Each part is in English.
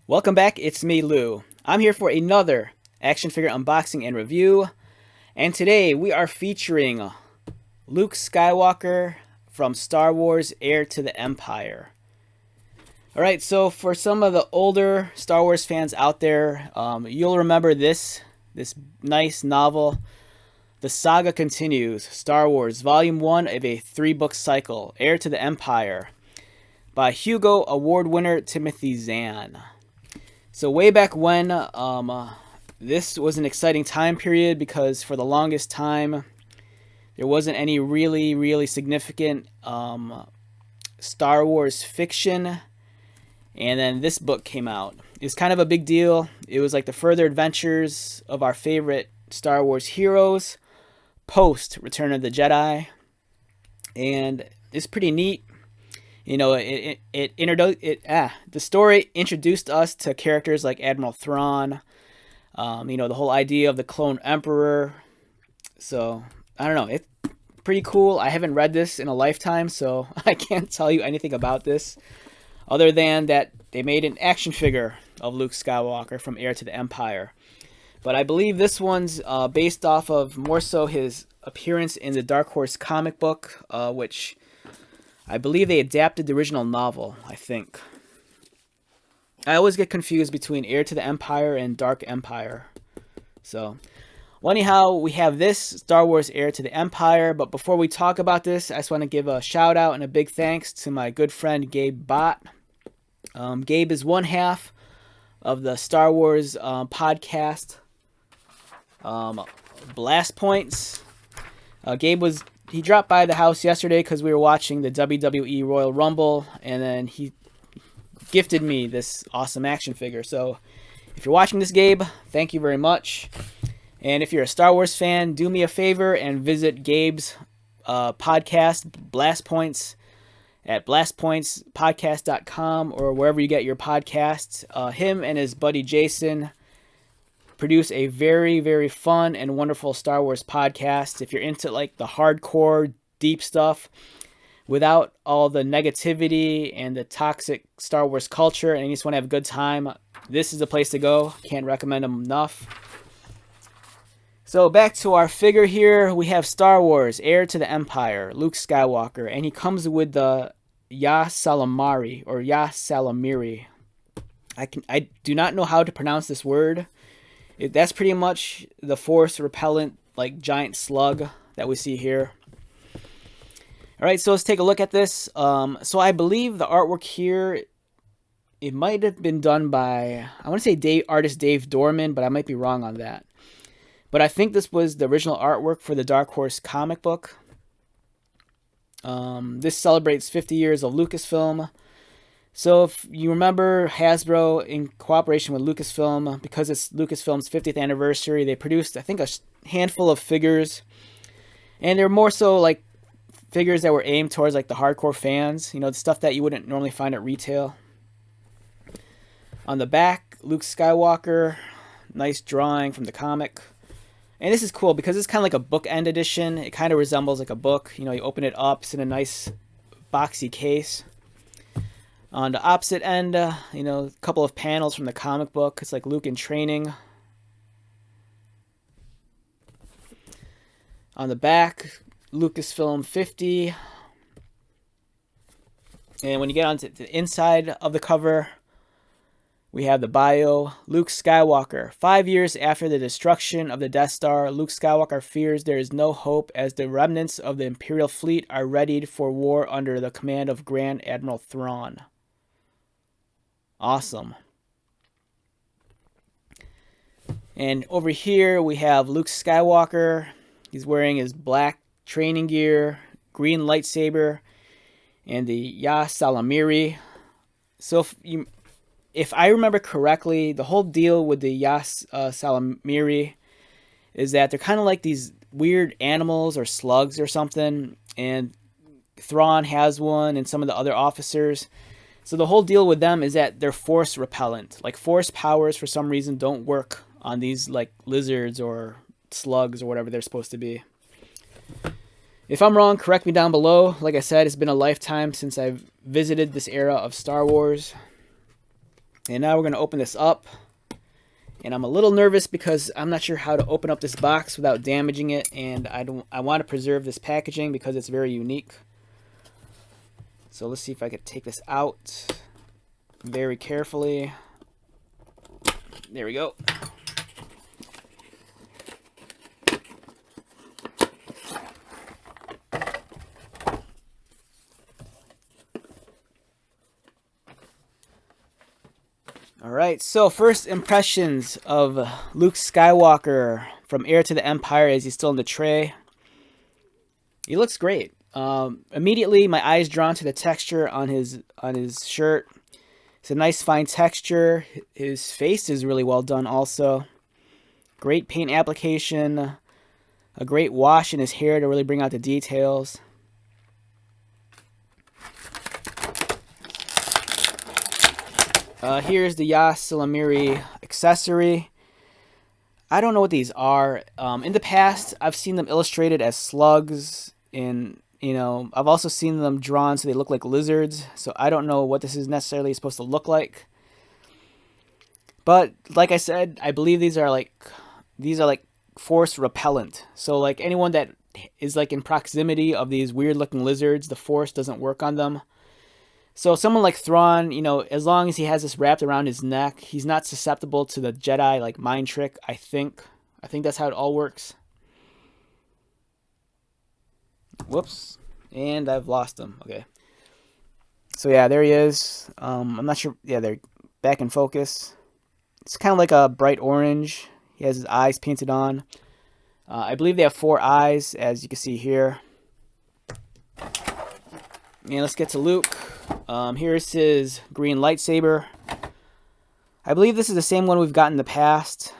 Welcome back, it's me, Lou. I'm here for another action figure unboxing and review, and today we are featuring Luke Skywalker from Star Wars Heir to the Empire. Alright, so for some of the older Star Wars fans out there, you'll remember this nice novel. The saga continues, Star Wars Volume 1 of a 3-book cycle, Heir to the Empire, by Hugo Award winner Timothy Zahn. So way back when, this was an exciting time period because for the longest time, there wasn't any really significant Star Wars fiction. And then this book came out. It was kind of a big deal. It was like the further adventures of our favorite Star Wars heroes post Return of the Jedi. And it's pretty neat. You know, the story introduced us to characters like Admiral Thrawn. You know, the whole idea of the clone emperor. So I don't know, it's pretty cool. I haven't read this in a lifetime, so I can't tell you anything about this, other than that they made an action figure of Luke Skywalker from Heir to the Empire. But I believe this one's based off of more so his appearance in the Dark Horse comic book, which I believe they adapted the original novel, I think. I always get confused between Heir to the Empire and Dark Empire. So, well, anyhow, we have this Star Wars Heir to the Empire. But before we talk about this, I just want to give a shout out and a big thanks to my good friend Gabe Bott. Gabe is one half of the Star Wars podcast, Blast Points. He dropped by the house yesterday because we were watching the WWE Royal Rumble, and then he gifted me this awesome action figure. So if you're watching this, Gabe, thank you very much. And if you're a Star Wars fan, do me a favor and visit Gabe's podcast, Blast Points, at blastpointspodcast.com or wherever you get your podcasts. Him and his buddy Jason produce a very fun and wonderful Star Wars podcast. If you're into like the hardcore deep stuff without all the negativity and the toxic Star Wars culture and you just want to have a good time, this is the place to go. Can't recommend them enough. So back to our figure here, we have Star Wars Heir to the Empire, Luke Skywalker, and he comes with the Ysalamiri or Ysalamiri. I do not know how to pronounce this word. That's pretty much the force repellent, like giant slug that we see here. All right, so let's take a look at this. So I believe the artwork here, it might have been done by, I want to say artist Dave Dorman, but I might be wrong on that. But I think this was the original artwork for the Dark Horse comic book. This celebrates 50 years of Lucasfilm. So if you remember, Hasbro, in cooperation with Lucasfilm, because it's Lucasfilm's 50th anniversary, they produced, I think, a handful of figures. And they're more so like figures that were aimed towards like the hardcore fans. You know, the stuff that you wouldn't normally find at retail. On the back, Luke Skywalker. Nice drawing from the comic. And this is cool because it's kind of like a bookend edition. It kind of resembles like a book. You know, you open it up, it's in a nice boxy case. On the opposite end, you know, a couple of panels from the comic book. It's like Luke in training. On the back, Lucasfilm 50. And when you get onto the inside of the cover, we have the bio. Luke Skywalker. 5 years after the destruction of the Death Star, Luke Skywalker fears there is no hope as the remnants of the Imperial fleet are readied for war under the command of Grand Admiral Thrawn. Awesome. And over here we have Luke Skywalker. He's wearing his black training gear, green lightsaber, and the Ysalamiri. So if I remember correctly, the whole deal with the Ysalamiri is that they're kind of like these weird animals or slugs or something, and Thrawn has one and some of the other officers. So the whole deal with them is that they're force repellent. Like force powers for some reason don't work on these like lizards or slugs or whatever they're supposed to be. If I'm wrong, correct me down below. Like I said, it's been a lifetime since I've visited this era of Star Wars. And now we're going to open this up. And I'm a little nervous because I'm not sure how to open up this box without damaging it. And I want to preserve this packaging because it's very unique. So let's see if I could take this out very carefully. There we go. Alright, so first impressions of Luke Skywalker from Heir to the Empire as he's still in the tray. He looks great. Immediately my eyes drawn to the texture on his shirt. It's a nice fine texture. His face is really well done also. Great paint application. A great wash in his hair to really bring out the details. Here's the Yasilamiri accessory. I don't know what these are. In the past, I've seen them illustrated as slugs. I've also seen them drawn so they look like lizards. So I don't know what this is necessarily supposed to look like. But like I said, I believe these are like force repellent. So like anyone that is like in proximity of these weird looking lizards, the force doesn't work on them. So someone like Thrawn, as long as he has this wrapped around his neck, he's not susceptible to the Jedi like mind trick, I think. I think that's how it all works. Whoops. And I've lost him. Okay. So yeah, there he is. I'm not sure. Yeah, they're back in focus. It's kind of like a bright orange. He has his eyes painted on. I believe they have 4 eyes, as you can see here. And let's get to Luke. Here's his green lightsaber. I believe this is the same one we've got in the past.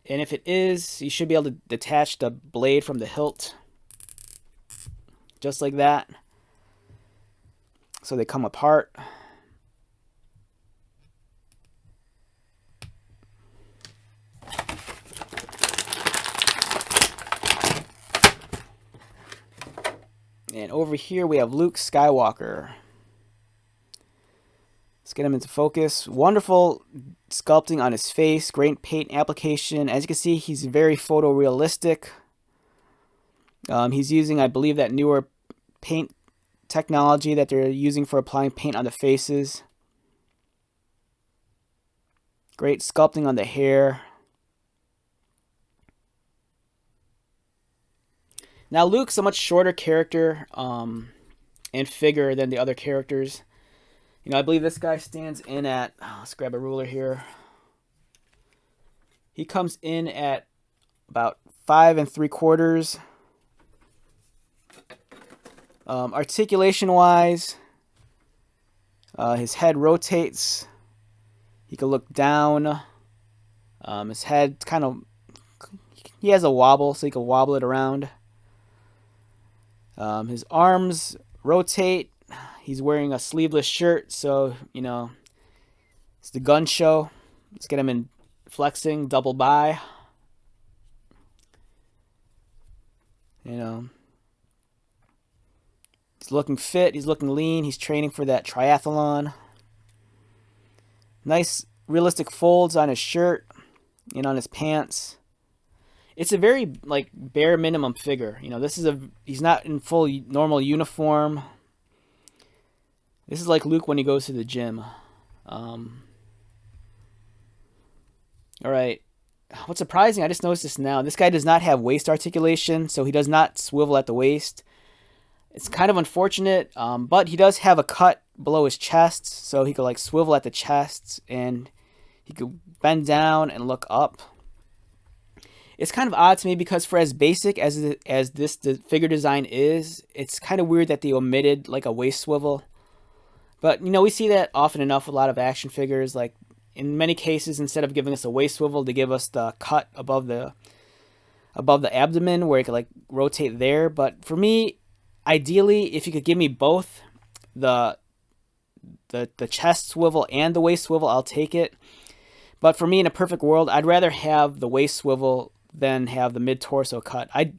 And if it is, you should be able to detach the blade from the hilt. Just like that. So they come apart. And over here we have Luke Skywalker. Let's get him into focus. Wonderful sculpting on his face. Great paint application. As you can see, he's very photorealistic. He's using, I believe, that newer paint technology that they're using for applying paint on the faces. Great sculpting on the hair. Now, Luke's a much shorter character and figure than the other characters. I believe this guy stands in at, let's grab a ruler here. He comes in at about 5 3/4. Articulation-wise, his head rotates. He can look down. His head he has a wobble, so he can wobble it around. His arms rotate. He's wearing a sleeveless shirt, so, it's the gun show. Let's get him in flexing, double by. He's looking fit. He's looking lean. He's training for that triathlon. Nice realistic folds on his shirt and on his pants. It's a very bare minimum figure. He's not in full normal uniform. This is like Luke when he goes to the gym. All right. What's surprising, I just noticed this now. This guy does not have waist articulation, so he does not swivel at the waist. It's kind of unfortunate, but he does have a cut below his chest, so he could swivel at the chest, and he could bend down and look up. It's kind of odd to me because for as basic as this figure design is, it's kind of weird that they omitted a waist swivel. But we see that often enough with a lot of action figures. In many cases, instead of giving us a waist swivel, they give us the cut above the abdomen where it could rotate there. But for me, ideally, if you could give me both the chest swivel and the waist swivel, I'll take it. But for me, in a perfect world, I'd rather have the waist swivel than have the mid-torso cut. I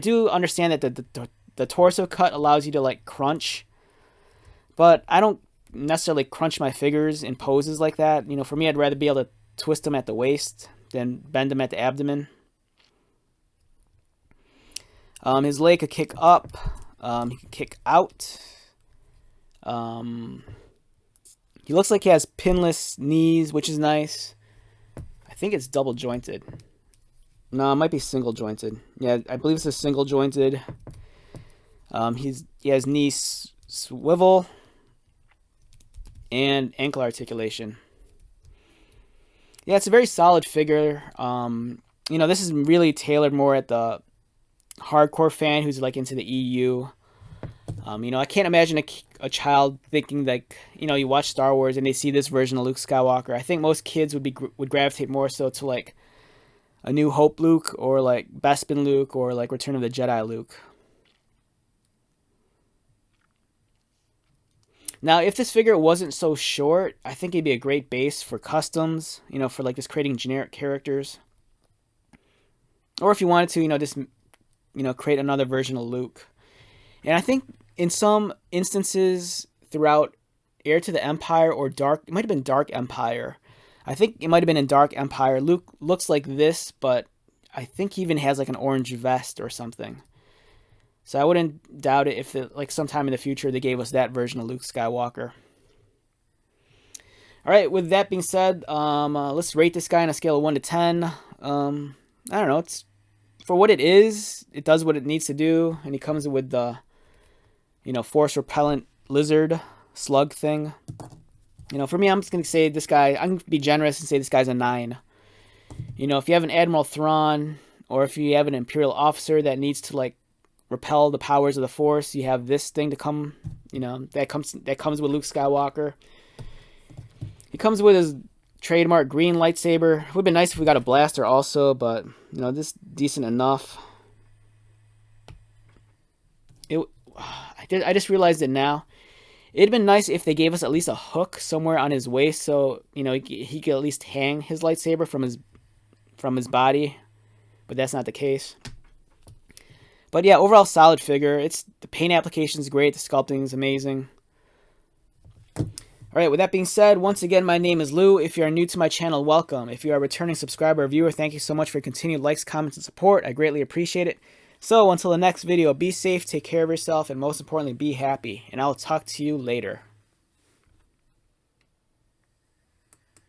do understand that the torso cut allows you to like crunch, but I don't necessarily crunch my figures in poses like that. You know, for me, I'd rather be able to twist them at the waist than bend them at the abdomen. His leg could kick up. He could kick out. He looks like he has pinless knees, which is nice. I think it's double jointed. No, it might be single jointed. Yeah, I believe it's a single jointed. He has knee swivel and ankle articulation. Yeah, it's a very solid figure. You know, this is really tailored more at the hardcore fan who's like into the EU. You know, I can't imagine a child thinking like, you know, you watch Star Wars and they see this version of Luke Skywalker. I think most kids would gravitate more so to like A New Hope Luke, or like Bespin Luke, or like Return of the Jedi Luke. Now, if this figure wasn't so short, I think it'd be a great base for customs, you know, for like just creating generic characters. Or if you wanted to, you know, just, you know, create another version of Luke. And I think in some instances throughout Heir to the Empire or Dark, it might have been Dark Empire. I think it might have been in Dark Empire. Luke looks like this, but I think he even has like an orange vest or something. So I wouldn't doubt it if, like, sometime in the future they gave us that version of Luke Skywalker. All right, with that being said, let's rate this guy on a scale of 1 to 10. I don't know. It's for what it is. It does what it needs to do, and he comes with the, you know, force repellent lizard slug thing. You know, for me, I'm just gonna say this guy. I'm gonna be generous and say this guy's a 9. You know, if you have an Admiral Thrawn, or if you have an Imperial officer that needs to like repel the powers of the Force, you have this thing to come. You know, that comes with Luke Skywalker. He comes with his trademark green lightsaber. It would have been nice if we got a blaster also, but you know, this is decent enough. I just realized it now. It'd been nice if they gave us at least a hook somewhere on his waist, so you know he could at least hang his lightsaber from his body, but that's not the case. But yeah, overall solid figure. The paint application is great. The sculpting is amazing. All right, with that being said, once again, my name is Lou. If you are new to my channel, welcome. If you are a returning subscriber or viewer, thank you so much for your continued likes, comments, and support. I greatly appreciate it. So until the next video, be safe, take care of yourself, and most importantly, be happy. And I'll talk to you later.